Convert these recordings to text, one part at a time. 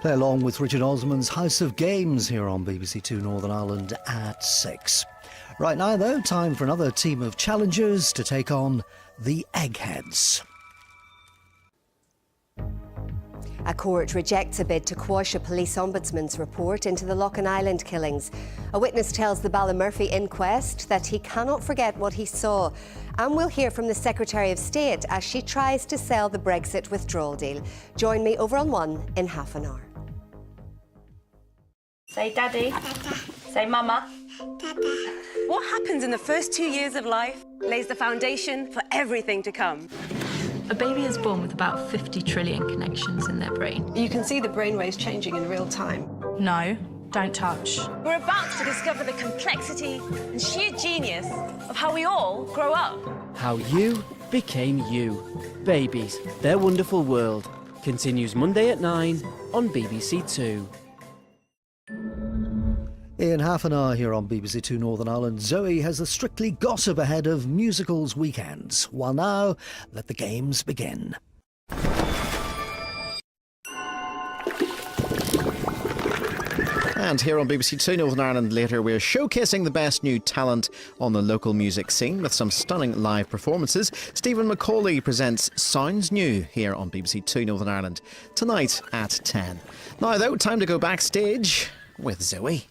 They're along with Richard Osman's House of Games here on BBC Two Northern Ireland at 6. Right now, though, time for another team of challengers to take on the Eggheads. A court rejects a bid to quash a police ombudsman's report into the Loughin Island killings. A witness tells the Ballymurphy inquest that he cannot forget what he saw. And we'll hear from the Secretary of State as she tries to sell the Brexit withdrawal deal. Join me over on One in half an hour. Say daddy. Say mama. What happens in the first 2 years of life lays the foundation for everything to come. A baby is born with about 50 trillion connections in their brain. You can see the brainwaves changing in real time. No, don't touch. We're about to discover the complexity and sheer genius of how we all grow up. How you became you. Babies, Their Wonderful World. Continues Monday at 9 on BBC Two. In half an hour here on BBC Two Northern Ireland, Zoe has the Strictly Gossip ahead of musicals weekends. While now, let the games begin. And here on BBC Two Northern Ireland later, we're showcasing the best new talent on the local music scene with some stunning live performances. Stephen McCauley presents Sounds New here on BBC Two Northern Ireland tonight at 10. Now though, time to go backstage with Zoe.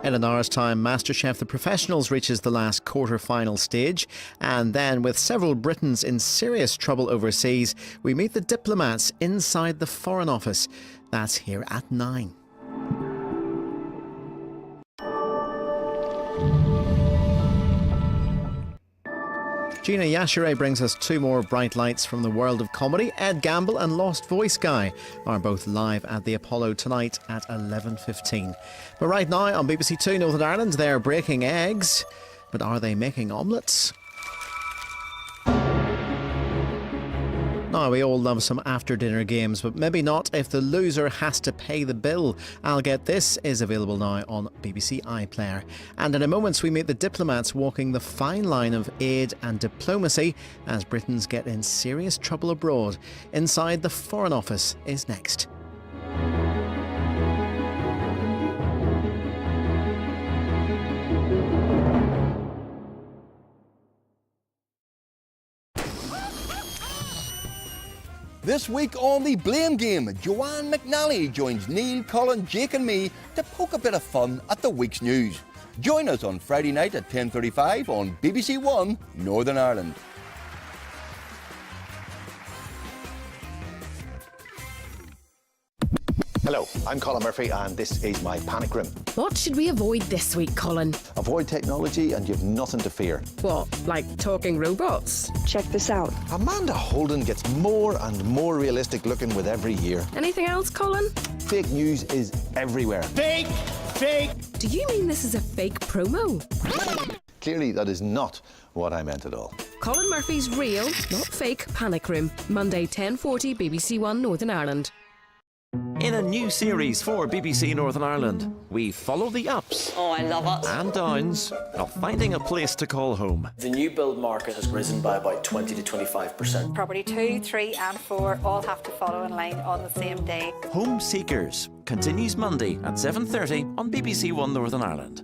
In an hour's time, MasterChef The Professionals reaches the last quarter-final stage. And then, with several Britons in serious trouble overseas, we meet the diplomats inside the Foreign Office. That's here at 9. Gina Yashere brings us two more bright lights from the world of comedy. Ed Gamble and Lost Voice Guy are both live at the Apollo tonight at 11:15. But right now on BBC Two Northern Ireland, they're breaking eggs. But are they making omelettes? Now, we all love some after-dinner games, but maybe not if the loser has to pay the bill. I'll Get This is available now on BBC iPlayer. And in a moment, we meet the diplomats walking the fine line of aid and diplomacy as Britons get in serious trouble abroad. Inside the Foreign Office is next. This week on The Blame Game, Joanne McNally joins Neil, Colin, Jake and me to poke a bit of fun at the week's news. Join us on Friday night at 10:35 on BBC One Northern Ireland. Hello, I'm Colin Murphy and this is my panic room. What should we avoid this week, Colin? Avoid technology and you've nothing to fear. What, like talking robots? Check this out. Amanda Holden gets more and more realistic looking with every year. Anything else, Colin? Fake news is everywhere. Fake! Do you mean this is a fake promo? Clearly that is not what I meant at all. Colin Murphy's real, not fake, panic room. Monday 10:40 BBC One Northern Ireland. In a new series for BBC Northern Ireland, we follow the ups I love it. and downs of finding a place to call home. The new build market has risen by about 20 to 25%. Property 2, 3 and 4 all have to follow in line on the same day. Home Seekers continues Monday at 7:30 on BBC One Northern Ireland.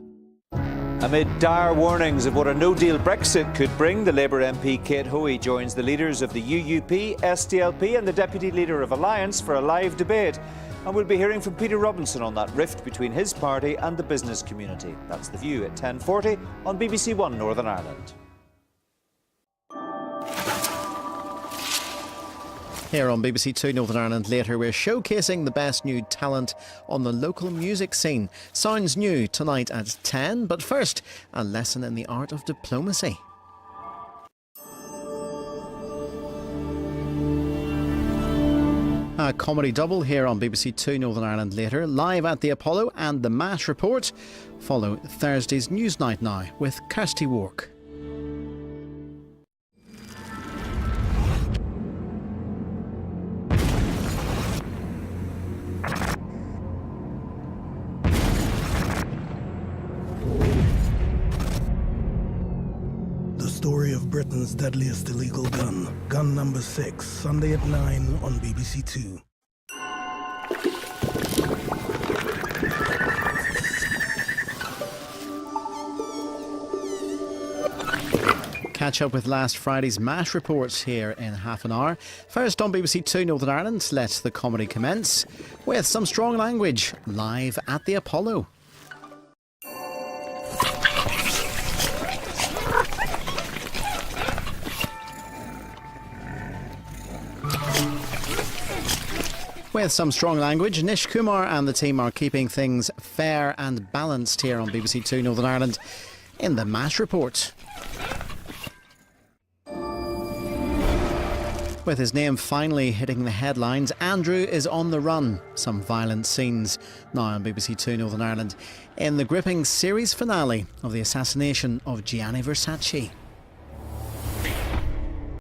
Amid dire warnings of what a no-deal Brexit could bring, the Labour MP Kate Hoey joins the leaders of the UUP, SDLP and the Deputy Leader of Alliance for a live debate. And we'll be hearing from Peter Robinson on that rift between his party and the business community. That's The View at 10:40 on BBC One Northern Ireland. Here on BBC Two Northern Ireland later, we're showcasing the best new talent on the local music scene. Sounds New tonight at 10, but first, a lesson in the art of diplomacy. A comedy double here on BBC Two Northern Ireland later, live at the Apollo and the MASH report. Follow Thursday's Newsnight now with Kirsty Wark. story story of Britain's deadliest illegal gun. Gun number 6, Sunday at 9 on BBC Two. Catch up with last Friday's MASH reports here in half an hour. First on BBC Two Northern Ireland, let the comedy commence with some strong language live at the Apollo. With some strong language, Nish Kumar and the team are keeping things fair and balanced here on BBC Two Northern Ireland in the MASH report. With his name finally hitting the headlines, Andrew is on the run. Some violent scenes now on BBC Two Northern Ireland in the gripping series finale of the assassination of Gianni Versace.